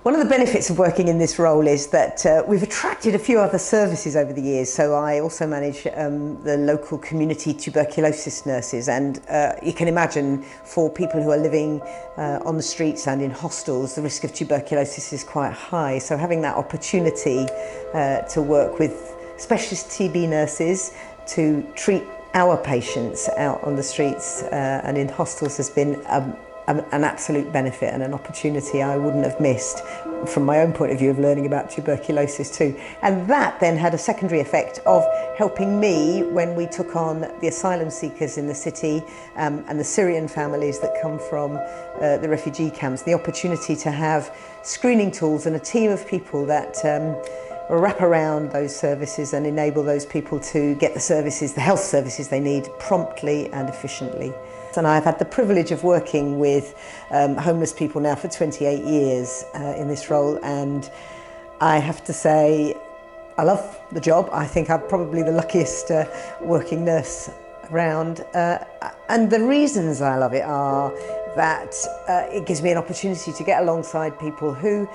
One of the benefits of working in this role is that we've attracted a few other services over the years. So I also manage the local community tuberculosis nurses, and you can imagine for people who are living on the streets and in hostels, the risk of tuberculosis is quite high. So having that opportunity to work with specialist TB nurses to treat our patients out on the streets and in hostels has been an absolute benefit and an opportunity I wouldn't have missed from my own point of view of learning about tuberculosis too. And that then had a secondary effect of helping me when we took on the asylum seekers in the city and the Syrian families that come from the refugee camps, the opportunity to have screening tools and a team of people that wrap around those services and enable those people to get the services, the health services they need promptly and efficiently. And I've had the privilege of working with homeless people now for 28 years in this role, and I have to say I love the job. I think I'm probably the luckiest working nurse around, and the reasons I love it are that it gives me an opportunity to get alongside people who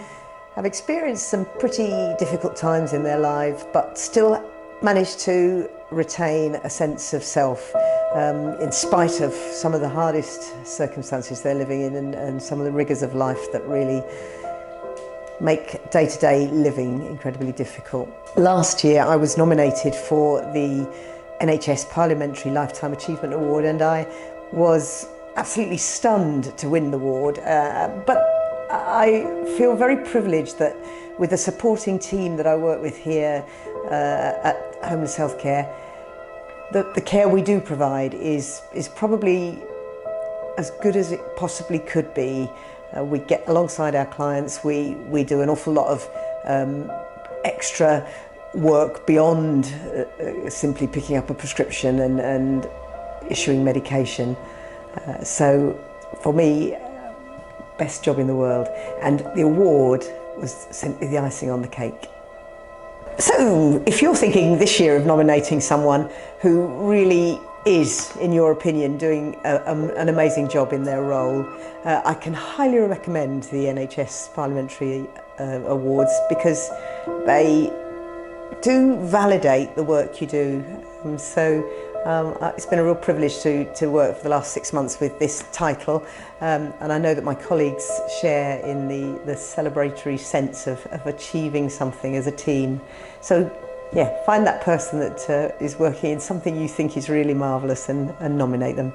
have experienced some pretty difficult times in their life but still manage to retain a sense of self in spite of some of the hardest circumstances they're living in and some of the rigours of life that really make day-to-day living incredibly difficult. Last year I was nominated for the NHS Parliamentary Lifetime Achievement Award, and I was absolutely stunned to win the award, but I feel very privileged that with the supporting team that I work with here at Homeless Healthcare, the care we do provide is probably as good as it possibly could be. We get alongside our clients, we do an awful lot of extra work beyond simply picking up a prescription and issuing medication. So for me, best job in the world, and the award was simply the icing on the cake. So if you're thinking this year of nominating someone who really is, in your opinion, doing an amazing job in their role, I can highly recommend the NHS Parliamentary Awards, because they do validate the work you do. It's been a real privilege to work for the last 6 months with this title, and I know that my colleagues share in the celebratory sense of achieving something as a team. So yeah, find that person that is working in something you think is really marvellous and nominate them.